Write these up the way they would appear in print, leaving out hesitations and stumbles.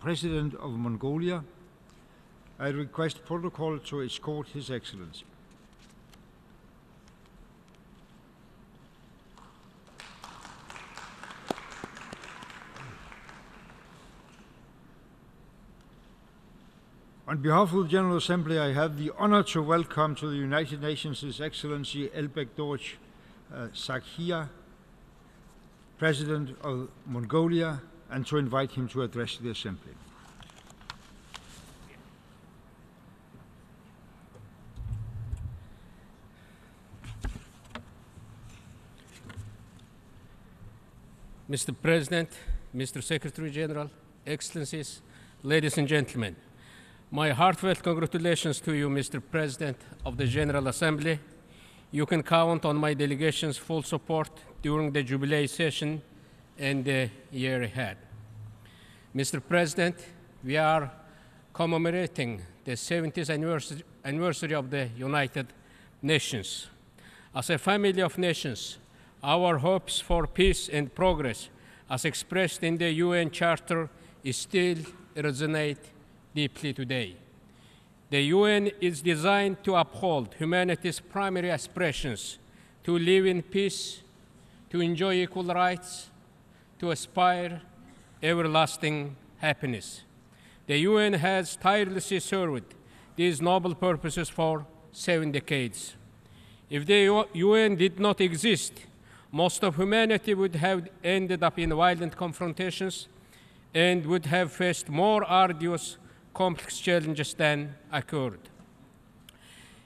President of Mongolia. I request protocol to escort His Excellency. On behalf of the General Assembly, I have the honor to welcome to the United Nations His Excellency Ts.Elbegdorj Sakhia, President of Mongolia, and to invite him to address the Assembly. Mr. President, Mr. Secretary General, Excellencies, ladies and gentlemen, my heartfelt congratulations to you, Mr. President of the General Assembly. You can count on my delegation's full support during the Jubilee session and the year ahead. Mr. President, we are commemorating the 70th anniversary of the United Nations. As a family of nations, our hopes for peace and progress, as expressed in the UN Charter, still resonate deeply today. The UN is designed to uphold humanity's primary aspirations to live in peace, to enjoy equal rights, to aspire everlasting happiness. The UN has tirelessly served these noble purposes for 7 decades. If the UN did not exist, most of humanity would have ended up in violent confrontations and would have faced more arduous, complex challenges than occurred.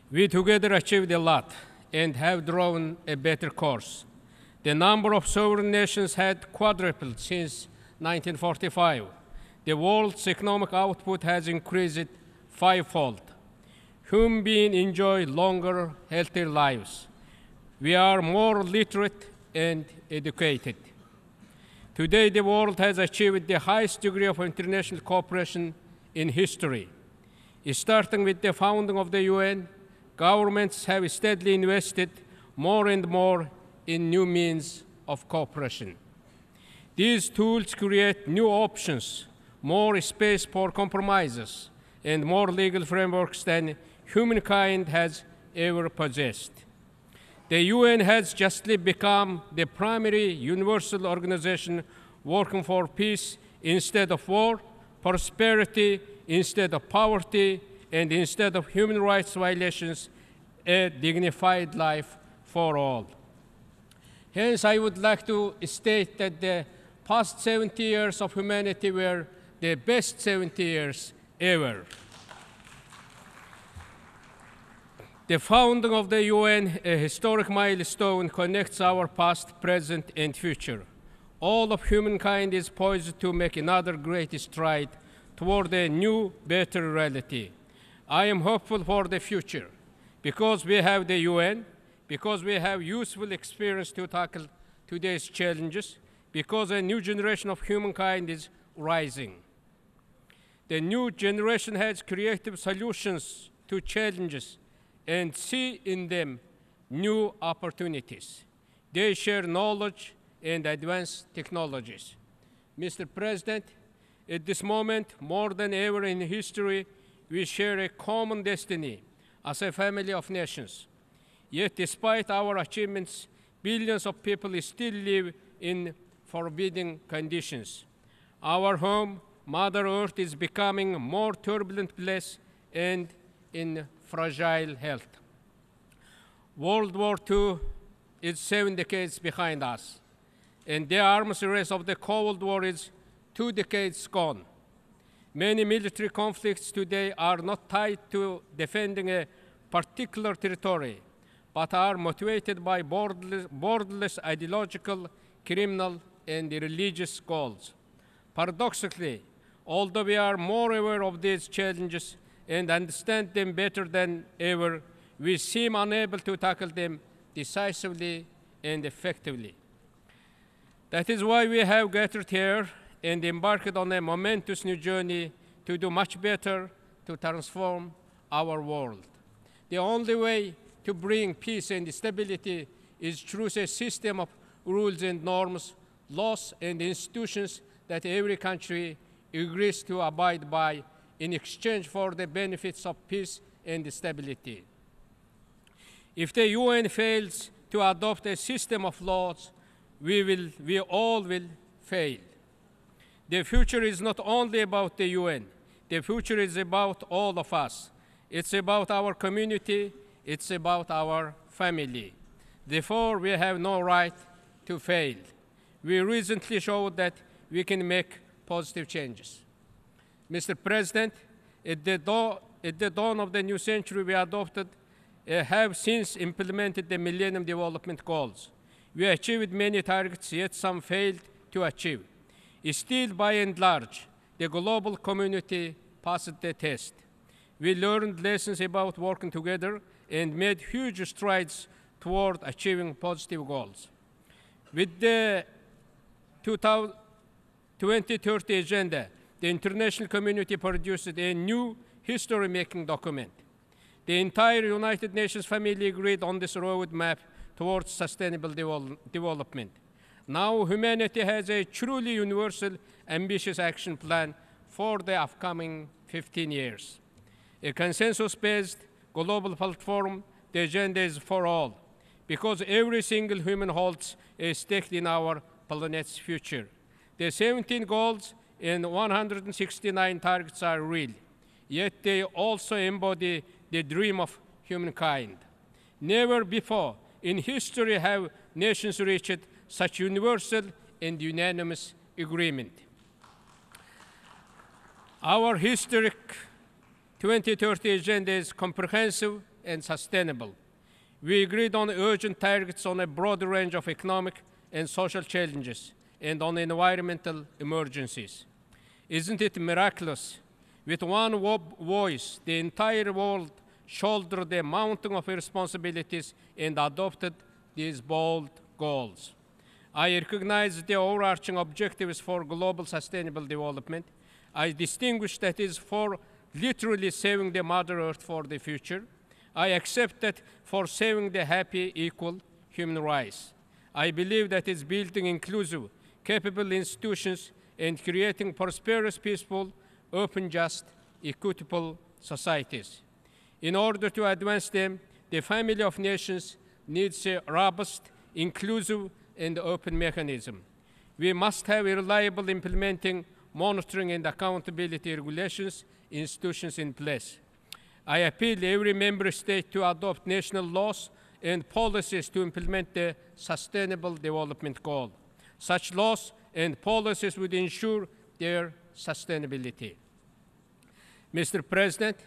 We together achieved a lot and have drawn a better course. The number of sovereign nations had quadrupled since 1945. The world's economic output has increased 5-fold. Human beings enjoy longer, healthier lives. We are more literate and educated. Today, the world has achieved the highest degree of international cooperation in history. Starting with the founding of the UN, governments have steadily invested more and more in new means of cooperation. These tools create new options, more space for compromises, and more legal frameworks than humankind has ever possessed. The UN has justly become the primary universal organization working for peace instead of war, prosperity instead of poverty, and instead of human rights violations, a dignified life for all. Hence, I would like to state that the past 70 years of humanity were the best 70 years ever. The founding of the UN, a historic milestone, connects our past, present, and future. All of humankind is poised to make another great stride toward a new, better reality. I am hopeful for the future because we have the UN, because we have useful experience to tackle today's challenges, because a new generation of humankind is rising. The new generation has creative solutions to challenges and see in them new opportunities. They share knowledge and advanced technologies. Mr. President, at this moment, more than ever in history, we share a common destiny as a family of nations. Yet, despite our achievements, billions of people still live in forbidding conditions. Our home, Mother Earth, is becoming a more turbulent place and in fragile health. World War II is 7 decades behind us, and the arms race of the Cold War is 2 decades gone. Many military conflicts today are not tied to defending a particular territory, but are motivated by borderless ideological, criminal, and religious goals. Paradoxically, although we are more aware of these challenges and understand them better than ever, we seem unable to tackle them decisively and effectively. That is why we have gathered here and embarked on a momentous new journey to do much better to transform our world. The only way to bring peace and stability is through a system of rules and norms, laws and institutions that every country agrees to abide by in exchange for the benefits of peace and stability. If the UN fails to adopt a system of laws, we all will fail. The future is not only about the UN. The future is about all of us. It's about our community. It's about our family. Therefore, we have no right to fail. We recently showed that we can make positive changes. Mr. President, at the dawn of the new century, we have since implemented the Millennium Development Goals. We achieved many targets, yet some failed to achieve. Still, by and large, the global community passed the test. We learned lessons about working together and made huge strides toward achieving positive goals. With the 2030 Agenda, the international community produced a new history-making document. The entire United Nations family agreed on this roadmap towards sustainable development. Now humanity has a truly universal, ambitious action plan for the upcoming 15 years. A consensus-based global platform, the agenda is for all, because every single human holds a stake in our planet's future. The 17 goals and 169 targets are real, yet they also embody the dream of humankind. Never before in history have nations reached such universal and unanimous agreement. Our historic 2030 agenda is comprehensive and sustainable. We agreed on urgent targets on a broad range of economic and social challenges and on environmental emergencies. Isn't it miraculous? With one voice, the entire world shouldered the mountain of responsibilities and adopted these bold goals. I recognize the overarching objectives for global sustainable development. I distinguish that is for literally saving the Mother Earth for the future. I accept that for saving the happy, equal human rights. I believe that it's building inclusive, capable institutions and creating prosperous, peaceful, open, just, equitable societies. In order to advance them, the family of nations needs a robust, inclusive, and open mechanism. We must have reliable implementing, monitoring, and accountability regulations institutions in place. I appeal to every member state to adopt national laws and policies to implement the Sustainable Development Goal. Such laws and policies would ensure their sustainability. Mr. President,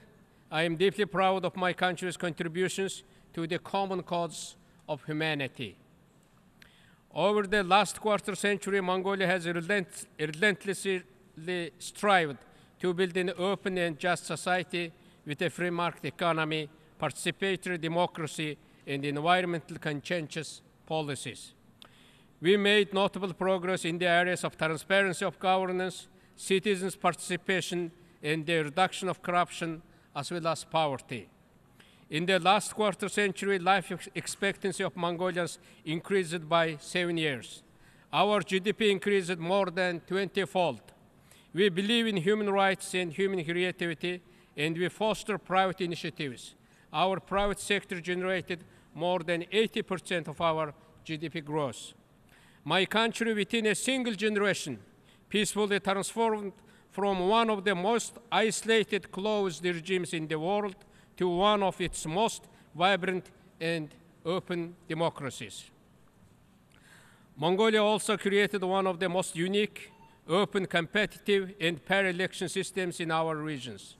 I am deeply proud of my country's contributions to the common cause of humanity. Over the last quarter century, Mongolia has relentlessly strived to build an open and just society with a free market economy, participatory democracy, and environmental conscientious policies. We made notable progress in the areas of transparency of governance, citizens' participation, and the reduction of corruption, as well as poverty. In the last quarter century, life expectancy of Mongolians increased by 7 years. Our GDP increased more than 20-fold. We believe in human rights and human creativity, and we foster private initiatives. Our private sector generated more than 80% of our GDP growth. My country, within a single generation, peacefully transformed from one of the most isolated, closed regimes in the world to one of its most vibrant and open democracies. Mongolia also created one of the most unique, open, competitive, and fair election systems in our regions.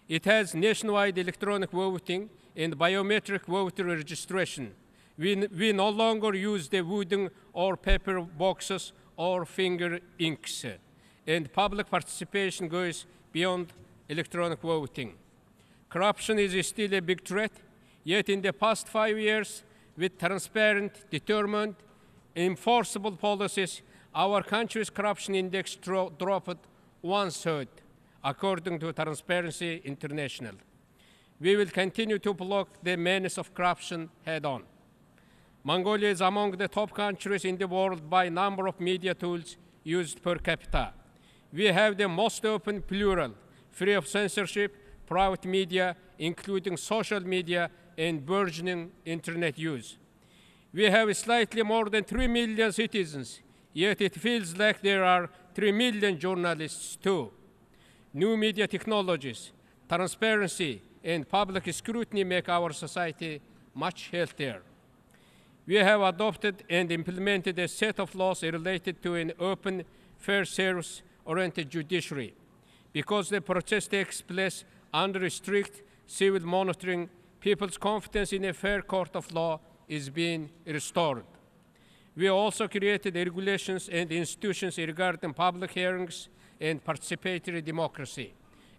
It has nationwide electronic voting and biometric voter registration. We no longer use the wooden or paper boxes or finger inks, and public participation goes beyond electronic voting. Corruption is still a big threat, yet in the past 5 years, with transparent, determined, enforceable policies, our country's corruption index dropped 1/3, according to Transparency International. We will continue to block the menace of corruption head-on. Mongolia is among the top countries in the world by number of media tools used per capita. We have the most open, plural, free of censorship, private media, including social media and burgeoning internet use. We have slightly more than 3 million citizens, yet it feels like there are 3 million journalists too. New media technologies, transparency, and public scrutiny make our society much healthier. We have adopted and implemented a set of laws related to an open, fair service-oriented judiciary. Because the process takes place under strict civil monitoring, people's confidence in a fair court of law is being restored. We also created regulations and institutions regarding public hearings and participatory democracy.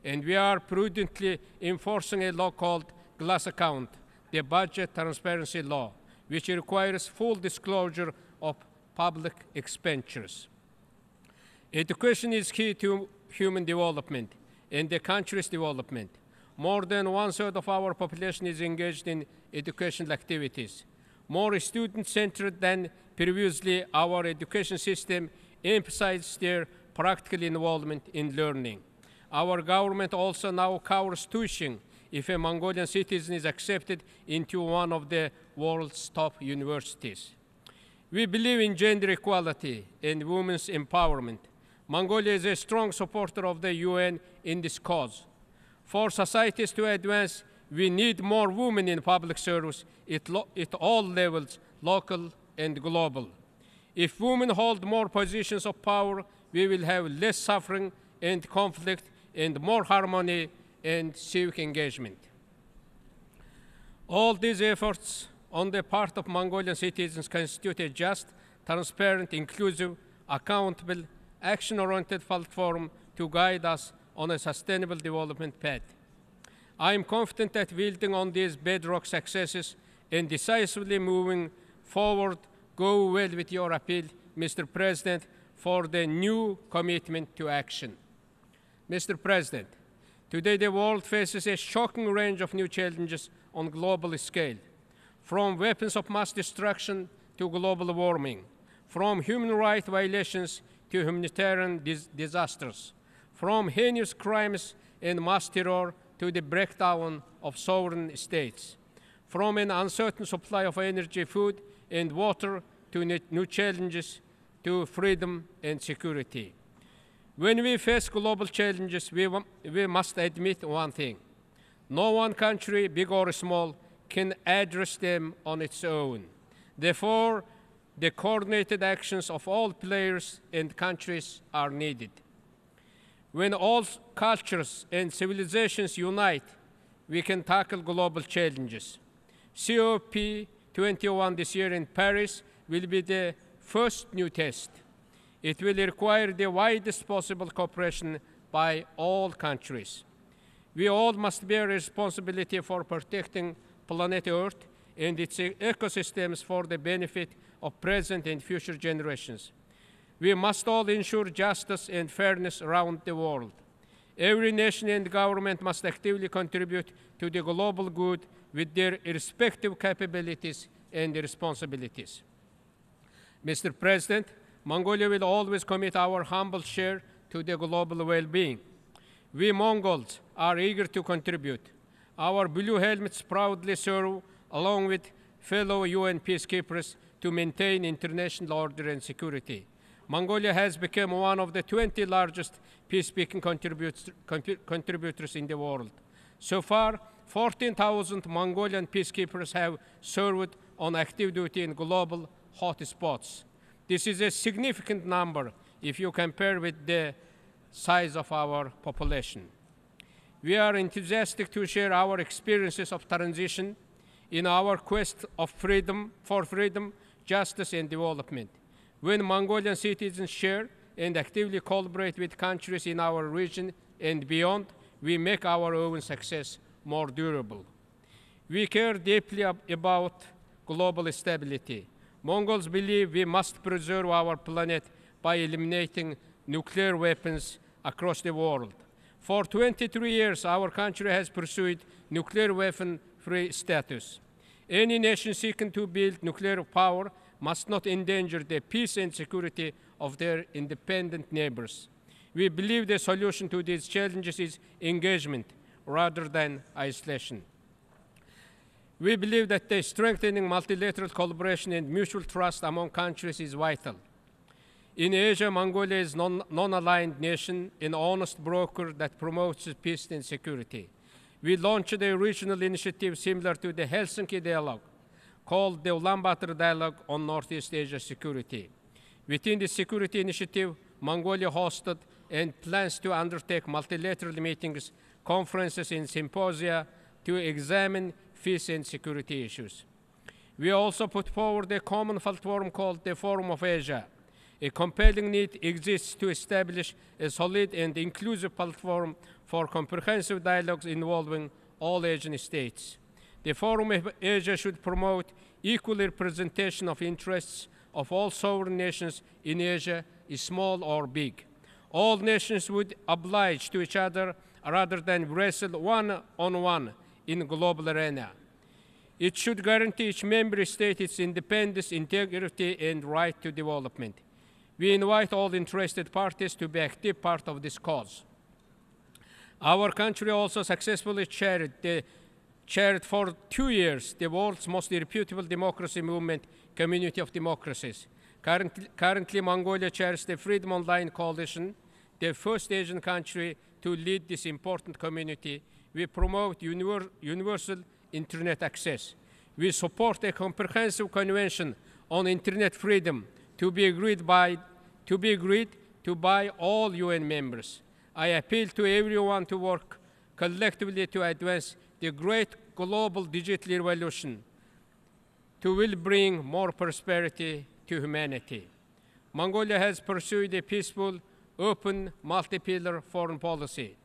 And we are prudently enforcing a law called Glass Account, the Budget Transparency Law, which requires full disclosure of public expenditures. Education is key to human development and the country's development. More than 1/3 of our population is engaged in educational activities. More student-centered than previously, our education system emphasizes their practical involvement in learning. Our government also now covers tuition if a Mongolian citizen is accepted into one of the world's top universities. We believe in gender equality and women's empowerment. Mongolia is a strong supporter of the UN in this cause. For societies to advance, we need more women in public service at all levels, local and global. If women hold more positions of power, we will have less suffering and conflict and more harmony and civic engagement. All these efforts on the part of Mongolian citizens constitute a just, transparent, inclusive, accountable, action-oriented platform to guide us on a sustainable development path. I am confident that building on these bedrock successes and decisively moving forward go well with your appeal, Mr. President, for the new commitment to action. Mr. President, today the world faces a shocking range of new challenges on global scale, from weapons of mass destruction to global warming, from human rights violations to humanitarian disasters, from heinous crimes and mass terror to the breakdown of sovereign states, from an uncertain supply of energy, food, and water to new challenges to freedom and security. When we face global challenges, we must admit one thing. No one country, big or small, can address them on its own. Therefore, the coordinated actions of all players and countries are needed. When all cultures and civilizations unite, we can tackle global challenges. COP21 this year in Paris will be the first new test. It will require the widest possible cooperation by all countries. We all must bear responsibility for protecting planet Earth and its ecosystems for the benefit of present and future generations. We must all ensure justice and fairness around the world. Every nation and government must actively contribute to the global good with their respective capabilities and responsibilities. Mr. President, Mongolia will always commit our humble share to the global well-being. We Mongols are eager to contribute. Our blue helmets proudly serve, along with fellow UN peacekeepers, to maintain international order and security. Mongolia has become one of the 20 largest peacekeeping contributors in the world. So far, 14,000 Mongolian peacekeepers have served on active duty in global hotspots. This is a significant number if you compare with the size of our population. We are enthusiastic to share our experiences of transition in our quest for freedom, justice, and development. When Mongolian citizens share and actively collaborate with countries in our region and beyond, we make our own success more durable. We care deeply about global stability. Mongols believe we must preserve our planet by eliminating nuclear weapons across the world. For 23 years, our country has pursued nuclear weapon-free status. Any nation seeking to build nuclear power must not endanger the peace and security of their independent neighbors. We believe the solution to these challenges is engagement rather than isolation. We believe that the strengthening multilateral collaboration and mutual trust among countries is vital. In Asia, Mongolia is a non-aligned nation, an honest broker that promotes peace and security. We launched a regional initiative similar to the Helsinki Dialogue, called the Ulaanbaatar Dialogue on Northeast Asia Security. Within the security initiative, Mongolia hosted and plans to undertake multilateral meetings, conferences, and symposia to examine peace and security issues. We also put forward a common platform called the Forum of Asia. A compelling need exists to establish a solid and inclusive platform for comprehensive dialogues involving all Asian states. The Forum of Asia should promote equal representation of interests of all sovereign nations in Asia, small or big. All nations would oblige to each other rather than wrestle one-on-one in the global arena. It should guarantee each member state its independence, integrity, and right to development. We invite all interested parties to be an active part of this cause. Our country also successfully chaired for 2 years the world's most reputable democracy movement, Community of Democracies. Currently, Mongolia chairs the Freedom Online Coalition, the first Asian country to lead this important community. We promote universal internet access. We support a comprehensive convention on internet freedom to be agreed to by all UN members. I appeal to everyone to work collectively to advance the great global digital revolution will bring more prosperity to humanity. Mongolia has pursued a peaceful, open, multi-pillar foreign policy.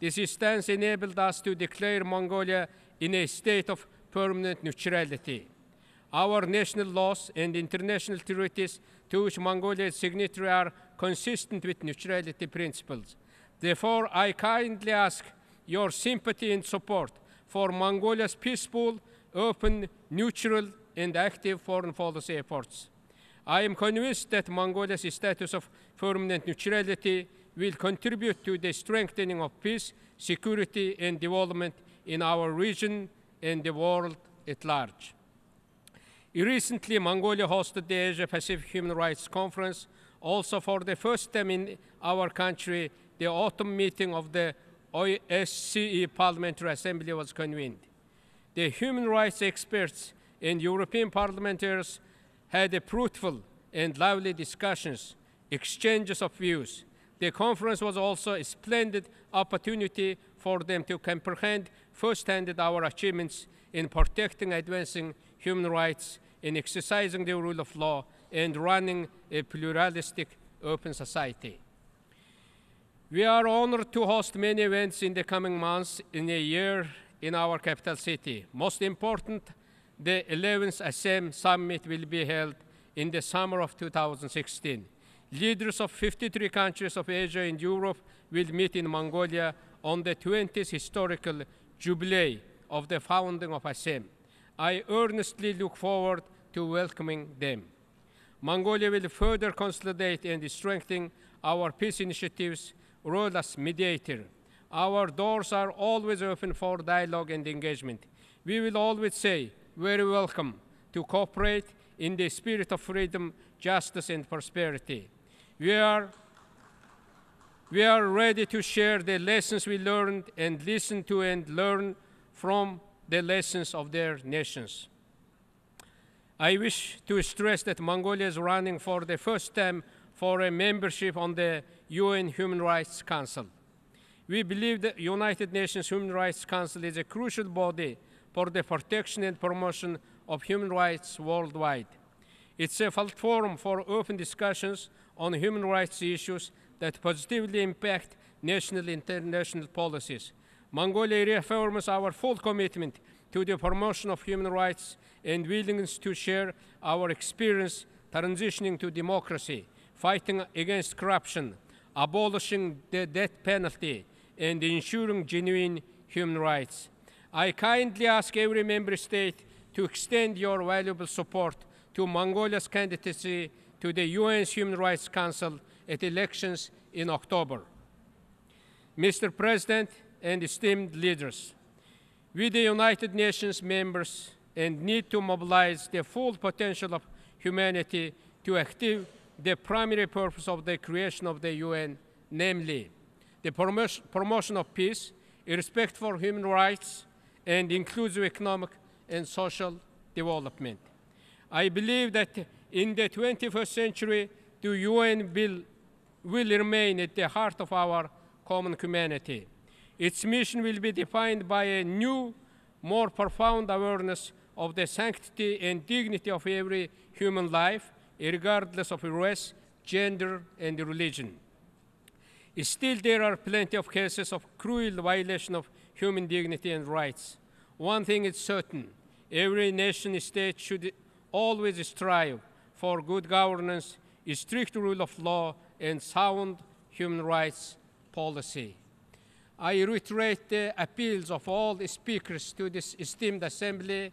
This stance enabled us to declare Mongolia in a state of permanent neutrality. Our national laws and international treaties to which Mongolia is signatory are consistent with neutrality principles. Therefore, I kindly ask your sympathy and support for Mongolia's peaceful, open, neutral, and active foreign policy efforts. I am convinced that Mongolia's status of permanent neutrality will contribute to the strengthening of peace, security, and development in our region and the world at large. Recently, Mongolia hosted the Asia-Pacific Human Rights Conference. Also, for the first time in our country, the autumn meeting of the OSCE Parliamentary Assembly was convened. The human rights experts and European parliamentarians had fruitful and lively discussions, exchanges of views. The conference was also a splendid opportunity for them to comprehend firsthand our achievements in protecting and advancing human rights, in exercising the rule of law, and running a pluralistic, open society. We are honored to host many events in the coming months in a year in our capital city. Most important, the 11th ASEM Summit will be held in the summer of 2016. Leaders of 53 countries of Asia and Europe will meet in Mongolia on the 20th historical jubilee of the founding of ASEM. I earnestly look forward to welcoming them. Mongolia will further consolidate and strengthen our peace initiatives' role as mediator. Our doors are always open for dialogue and engagement. We will always say, very welcome to cooperate in the spirit of freedom, justice, and prosperity. We are ready to share the lessons we learned and listen to and learn from the lessons of their nations. I wish to stress that Mongolia is running for the first time for a membership on the UN Human Rights Council. We believe the United Nations Human Rights Council is a crucial body for the protection and promotion of human rights worldwide. It's a platform for open discussions on human rights issues that positively impact national and international policies. Mongolia reaffirms our full commitment to the promotion of human rights and willingness to share our experience transitioning to democracy, fighting against corruption, abolishing the death penalty, and ensuring genuine human rights. I kindly ask every member state to extend your valuable support to Mongolia's candidacy to the UN's Human Rights Council at elections in October. Mr. President and esteemed leaders, we, the United Nations members, and need to mobilize the full potential of humanity to achieve the primary purpose of the creation of the UN, namely the promotion of peace, respect for human rights, and inclusive economic and social development. I believe that in the 21st century, the UN will remain at the heart of our common humanity. Its mission will be defined by a new, more profound awareness of the sanctity and dignity of every human life, regardless of race, gender, and religion. Still, there are plenty of cases of cruel violation of human dignity and rights. One thing is certain: every nation state should always strive for good governance, strict rule of law, and sound human rights policy. I reiterate the appeals of all the speakers to this esteemed assembly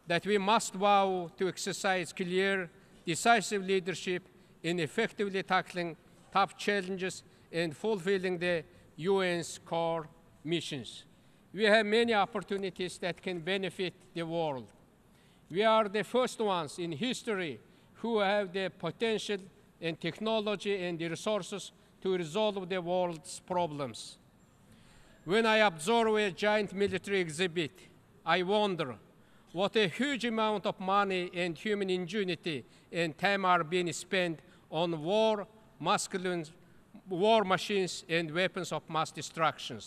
that we must vow to exercise clear, decisive leadership in effectively tackling tough challenges and fulfilling the UN's core missions. We have many opportunities that can benefit the world. We are the first ones in history who have the potential and technology and the resources to resolve the world's problems. When I observe a giant military exhibit, I wonder what a huge amount of money and human ingenuity and time are being spent on war machines and weapons of mass destruction.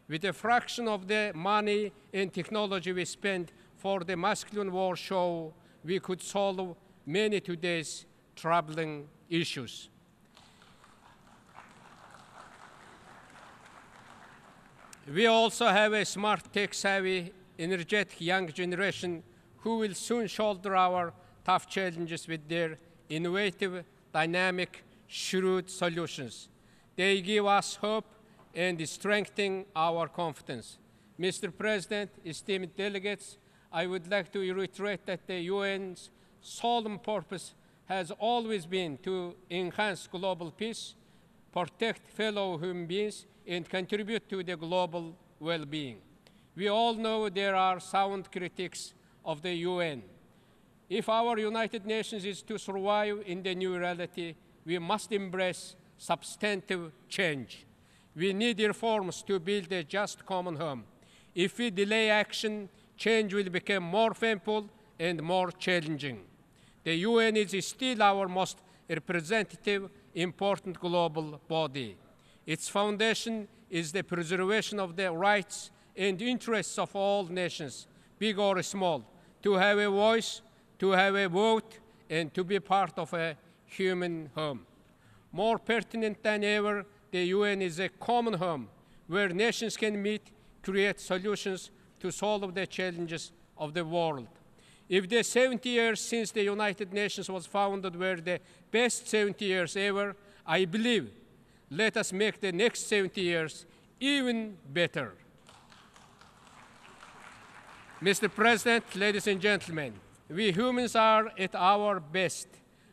With a fraction of the money and technology we spend for the masculine war show, we could solve many today's troubling issues. We also have a smart, tech-savvy, energetic young generation who will soon shoulder our tough challenges with their innovative, dynamic, shrewd solutions. They give us hope and strengthen our confidence. Mr. President, esteemed delegates, I would like to reiterate that the UN's solemn purpose has always been to enhance global peace, protect fellow human beings, and contribute to the global well-being. We all know there are sound critics of the UN. If our United Nations is to survive in the new reality, we must embrace substantive change. We need reforms to build a just common home. If we delay action, change will become more painful and more challenging. The UN is still our most representative, important global body. Its foundation is the preservation of the rights and interests of all nations, big or small, to have a voice, to have a vote, and to be part of a human home. More pertinent than ever, the UN is a common home where nations can meet, create solutions to solve the challenges of the world. If the 70 years since the United Nations was founded were the best 70 years ever, I believe, let us make the next 70 years even better. Mr. President, ladies and gentlemen, we humans are at our best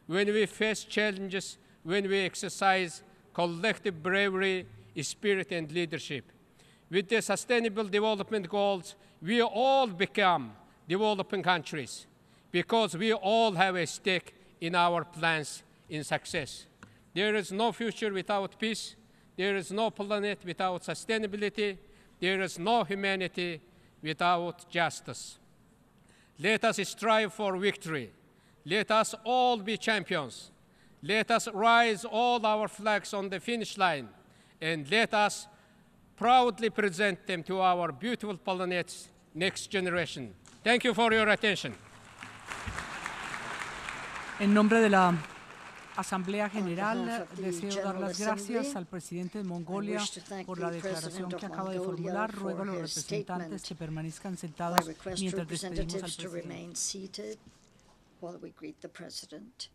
when we face challenges, when we exercise collective bravery, spirit, and leadership. With the Sustainable Development Goals, we all become developing countries because we all have a stake in our plans in success. There is no future without peace. There is no planet without sustainability. There is no humanity without justice. Let us strive for victory. Let us all be champions. Let us raise all our flags on the finish line, and let us proudly present them to our beautiful planet's next generation. Thank you for your attention. En nombre de la Asamblea General, deseo dar las gracias al presidente de Mongolia por la declaración que acaba de formular. Ruego a los representantes que permanezcan sentados mientras despedimos al presidente.